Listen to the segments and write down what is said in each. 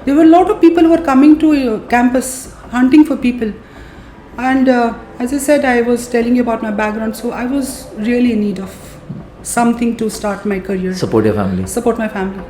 there were a lot of people who were coming to campus hunting for people. And as I said, I was telling you about my background, so I was really in need of something to start my career. Support your family. Support my family.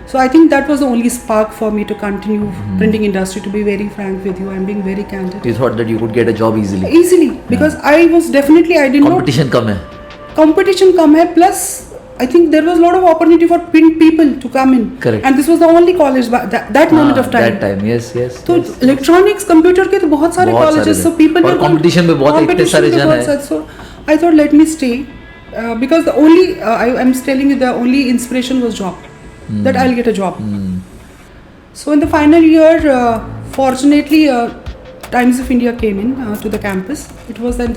So I think that was the only spark for me to continue printing industry, to be very frank with you. I'm being very candid. You thought that you could get a job easily? Easily, because I was definitely, I did Competition not... Competition come hai, plus I think there was a lot of opportunity for people to come in. Correct. And this was the only college that moment of time. That time, yes. So electronics, computer ke to bahut sare colleges, so people were competition mein bahut itne sare jan hai. So I thought, let me stay, because the only I'm telling you, the only inspiration was job, that I'll get a job. So in the final year, fortunately, Times of India came in to the campus. It was then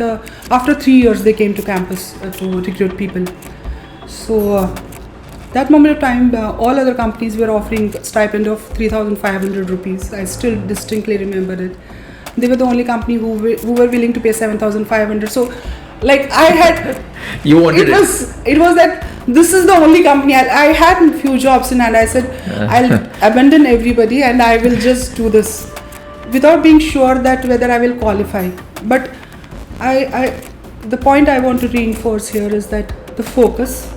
after 3 years they came to campus to recruit people. So that moment of time, all other companies were offering stipend of 3,500 rupees. I still distinctly remember it. They were the only company who were willing to pay 7,500. So, like, I had... You wanted it. It was that this is the only company. I had a few jobs in, and I said, I'll abandon everybody and I will just do this, without being sure that whether I will qualify. But the point I want to reinforce here is that the focus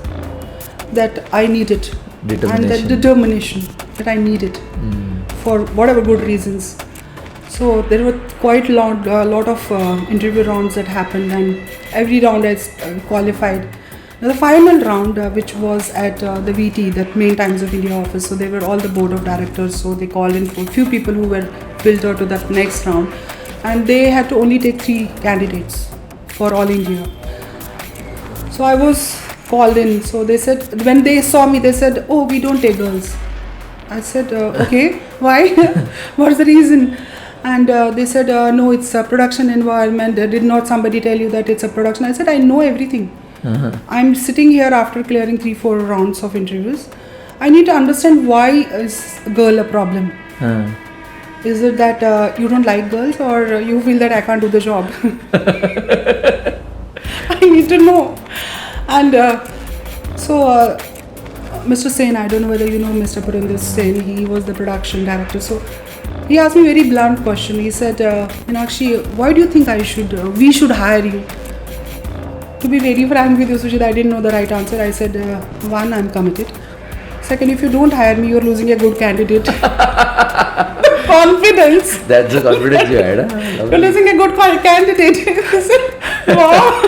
that I needed, and the determination that I needed for whatever good reasons. So there were quite a lot of interview rounds that happened, and every round I qualified. Now the final round, which was at the VT, that main Times of India office, so they were all the board of directors, so they called in for a few people who were filtered to that next round, and they had to only take 3 candidates for all India. So I was called in. So they said, when they saw me, they said, oh, we don't take girls. I said, okay, why? What's the reason? And they said, no, it's a production environment. Did not somebody tell you that it's a production? I said, I know everything. I'm sitting here after clearing 3-4 rounds of interviews. I need to understand, why is a girl a problem? Is it that you don't like girls, or you feel that I can't do the job? I need to know. And so Mr. Sen, I don't know whether you know Mr. Purinder Sen, he was the production director. So he asked me a very blunt question. He said, Meenakshi, why do you think we should hire you? To be very frank with you, Sujit, I didn't know the right answer. I said, one, I'm committed. Second, if you don't hire me, you're losing a good candidate. The confidence. That's the confidence you had. Huh? You're losing a good candidate. I said, wow.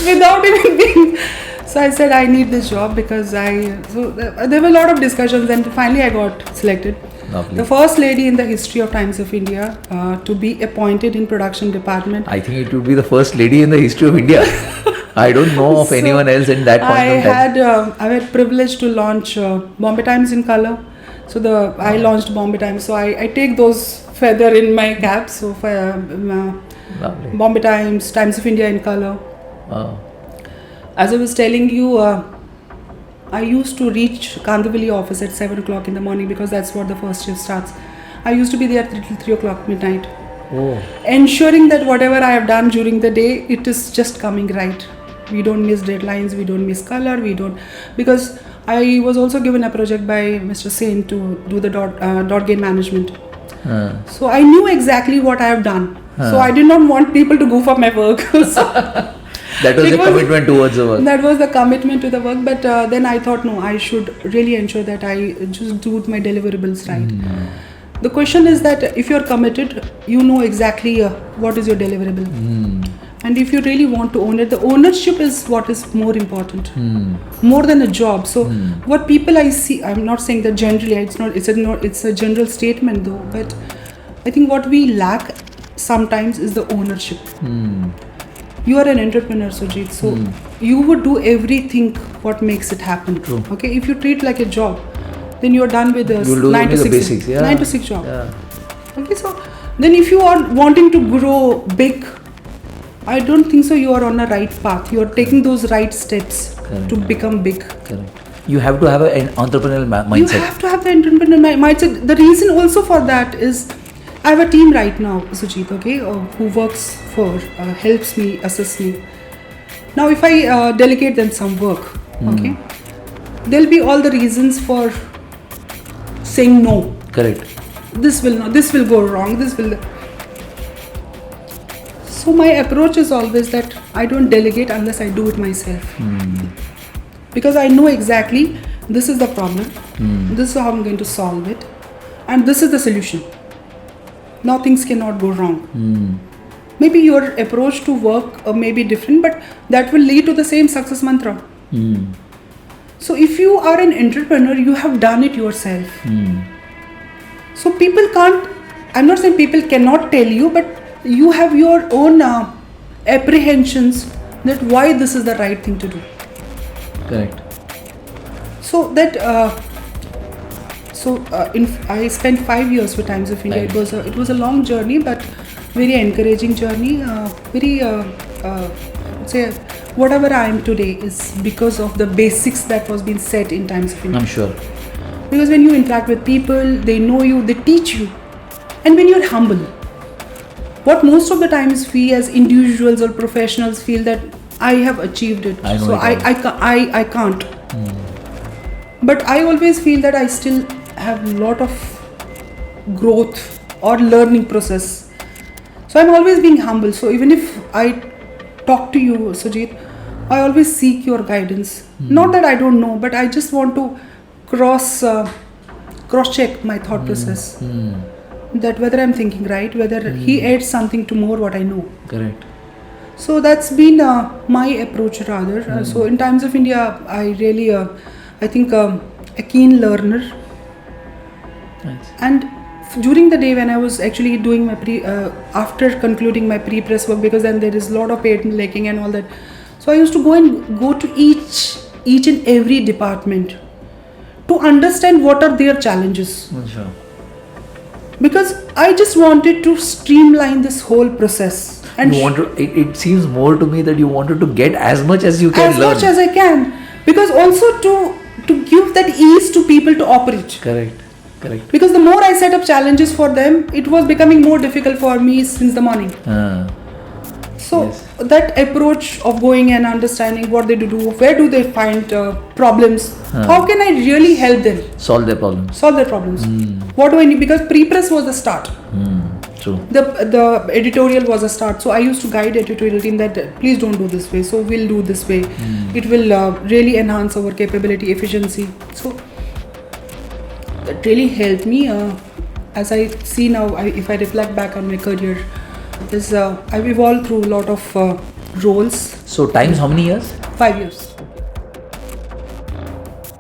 Without even being... So I said, I need this job because there were a lot of discussions, and finally I got selected. Lovely. The first lady in the history of Times of India to be appointed in production department. I think it would be the first lady in the history of India. I don't know of anyone else in that point of time. I had privilege to launch Bombay Times in color. So I launched Bombay Times. So I take those feather in my cap. So Bombay Times, Times of India in color. Wow. As I was telling you, I used to reach Kandivali office at 7 o'clock in the morning, because that's what the first shift starts. I used to be there till 3 o'clock midnight. Oh. Ensuring that whatever I have done during the day, it is just coming right. We don't miss deadlines, we don't miss color, because I was also given a project by Mr. Sen to do the dot gain management. So I knew exactly what I have done. So I did not want people to goof up my work. That was the commitment towards the work. That was the commitment to the work. But then I thought, no, I should really ensure that I just do my deliverables right. The question is that if you're committed, you know exactly what is your deliverable. And if you really want to own it, the ownership is what is more important, more than a job. So what people I see, I'm not saying that generally, it's a general statement though, but I think what we lack sometimes is the ownership. You are an entrepreneur, Sujit, so you would do everything what makes it happen. True. Okay, if you treat like a job, then you're done with this 9 to 6 basics, 9 to 6 job. Yeah. Okay, so then if you are wanting to grow big, I don't think so you are on a right path. You are taking those right steps to become big. Correct. You have to have an entrepreneurial mindset. You have to have the entrepreneurial mindset. The reason also for that is I have a team right now, Sujit, okay, who works helps me, assists me. Now, if I delegate them some work, okay, there'll be all the reasons for saying no. Correct. This will go wrong, this will. So my approach is always that I don't delegate unless I do it myself. Because I know exactly this is the problem, this is how I'm going to solve it, and this is the solution. Now things cannot go wrong. Maybe your approach to work may be different, but that will lead to the same success mantra. So if you are an entrepreneur, you have done it yourself. So people can't, I'm not saying people cannot tell you, but you have your own apprehensions that why this is the right thing to do. Correct. So that I spent 5 years with Times of India. Right. It was a long journey, but very encouraging journey. Say whatever I am today is because of the basics that was being set in Times of India. I'm sure. Because when you interact with people, they know you, they teach you, and when you're humble, what most of the times we as individuals or professionals feel that I have achieved it, I know so it I can't. But I always feel that I still have a lot of growth or learning process. So I'm always being humble. So even if I talk to you, Sujit, I always seek your guidance. Not that I don't know, but I just want to cross check my thought process. That whether I'm thinking right, whether he adds something to more what I know. Correct. So that's been my approach rather. So in Times of India, I really, I think a keen learner. Nice. And during the day when I was actually doing my after concluding my pre-press work, because then there is a lot of patent making and all that. So I used to go to each and every department to understand what are their challenges. Sure. Because I just wanted to streamline this whole process. And You want to, it seems more to me that you wanted to get as much as you can as learn. much as I can. Because also to give that ease to people to operate. Correct. Correct. Because the more I set up challenges for them, it was becoming more difficult for me since the morning. So Yes. that approach of going and understanding what they do, where do they find problems, how can I really help them Solve their problems. solve their problems? What do I need? Because pre-press was the start. True. The editorial was a start. So I used to guide editorial team that please don't do this way. So we'll do this way. It will really enhance our capability, efficiency. So that really helped me. As I see now, if I reflect back on my career, I've evolved through a lot of roles. So times how many years? 5 years.